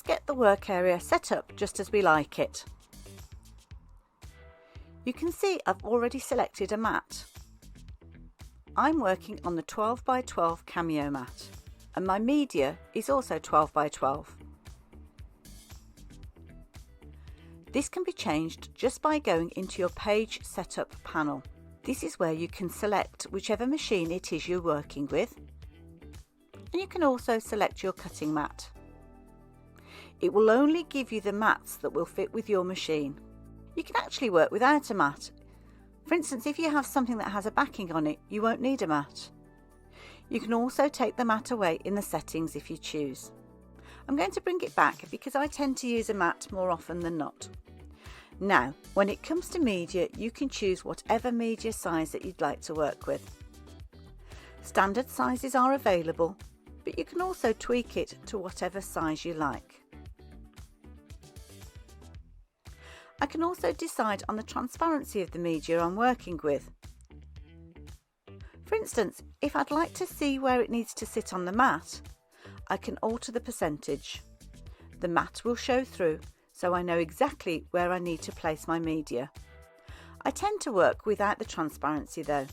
let's get the work area set up just as we like it. You can see I've already selected a mat. I'm working on the 12 by 12 Cameo mat, and my media is also 12 by 12. This can be changed just by going into your page setup panel. This is where you can select whichever machine it is you're working with, and you can also select your cutting mat. It will only give you the mats that will fit with your machine. You can actually work without a mat. For instance, if you have something that has a backing on it, you won't need a mat. You can also take the mat away in the settings if you choose. I'm going to bring it back because I tend to use a mat more often than not. Now, when it comes to media, you can choose whatever media size that you'd like to work with. Standard sizes are available, but you can also tweak it to whatever size you like. I can also decide on the transparency of the media I'm working with. For instance, if I'd like to see where it needs to sit on the mat, I can alter the percentage. The mat will show through, so I know exactly where I need to place my media. I tend to work without the transparency though.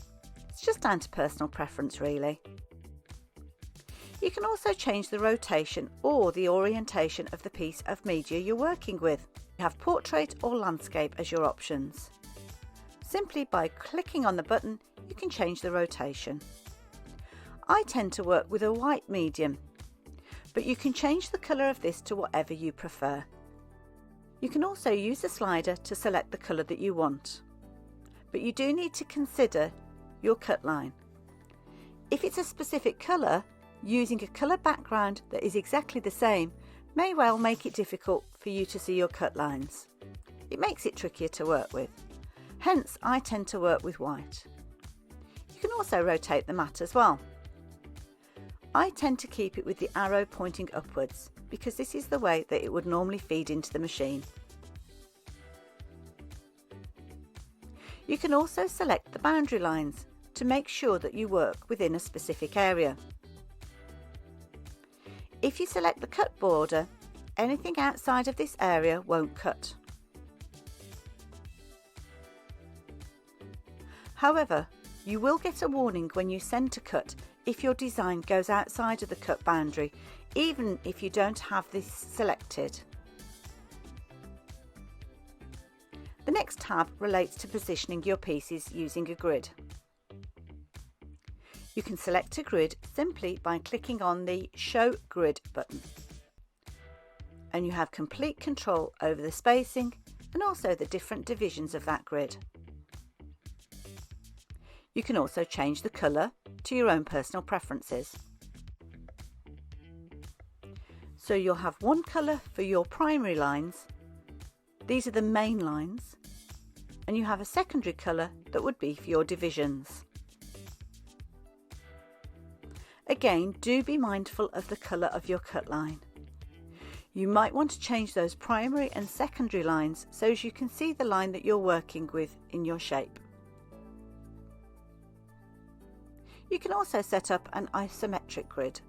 It's just down to personal preference really. You can also change the rotation or the orientation of the piece of media you're working with. You have portrait or landscape as your options. Simply by clicking on the button, you can change the rotation. I tend to work with a white medium, but you can change the colour of this to whatever you prefer. You can also use the slider to select the colour that you want, but you do need to consider your cut line. If it's a specific colour, using a colour background that is exactly the same may well make it difficult for you to see your cut lines. It makes it trickier to work with. Hence, I tend to work with white. You can also rotate the mat as well. I tend to keep it with the arrow pointing upwards because this is the way that it would normally feed into the machine. You can also select the boundary lines to make sure that you work within a specific area. If you select the cut border, anything outside of this area won't cut. However, you will get a warning when you send to cut if your design goes outside of the cut boundary, even if you don't have this selected. The next tab relates to positioning your pieces using a grid. You can select a grid simply by clicking on the Show Grid button. And you have complete control over the spacing and also the different divisions of that grid. You can also change the colour to your own personal preferences. So you'll have one colour for your primary lines, these are the main lines, and you have a secondary colour that would be for your divisions. Again, do be mindful of the colour of your cut line. You might want to change those primary and secondary lines so as you can see the line that you're working with in your shape. You can also set up an isometric grid.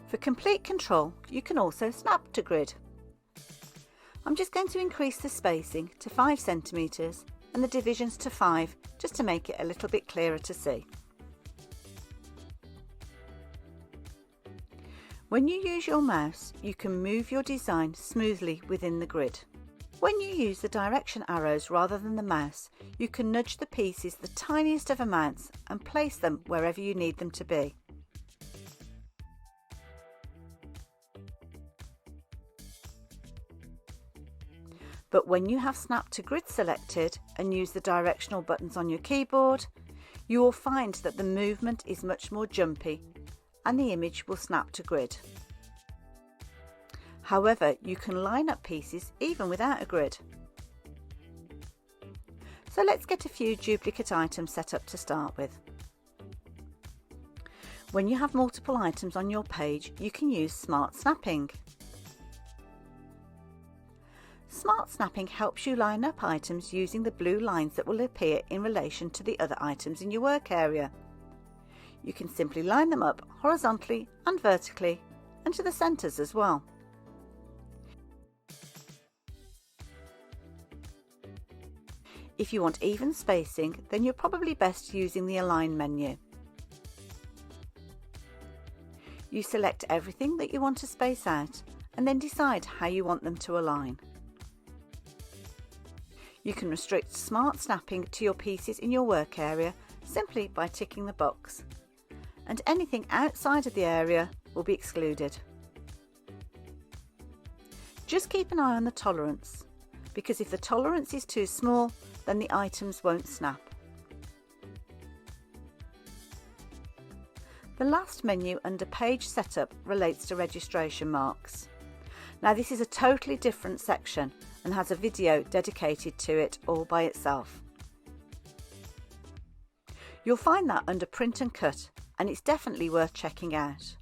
For complete control, you can also snap to grid. I'm just going to increase the spacing to 5 centimetres and the divisions to 5 just to make it a little bit clearer to see. When you use your mouse, you can move your design smoothly within the grid. When you use the direction arrows rather than the mouse, you can nudge the pieces the tiniest of amounts and place them wherever you need them to be. But when you have Snap to Grid selected and use the directional buttons on your keyboard, you will find that the movement is much more jumpy and the image will snap to grid. However, you can line up pieces even without a grid. So let's get a few duplicate items set up to start with. When you have multiple items on your page, you can use Smart Snapping. Smart Snapping helps you line up items using the blue lines that will appear in relation to the other items in your work area. You can simply line them up horizontally and vertically and to the centres as well. If you want even spacing, then you're probably best using the Align menu. You select everything that you want to space out and then decide how you want them to align. You can restrict smart snapping to your pieces in your work area simply by ticking the box, and anything outside of the area will be excluded. Just keep an eye on the tolerance, because if the tolerance is too small, then the items won't snap. The last menu under Page Setup relates to registration marks. Now this is a totally different section and has a video dedicated to it all by itself. You'll find that under Print and Cut, and it's definitely worth checking out.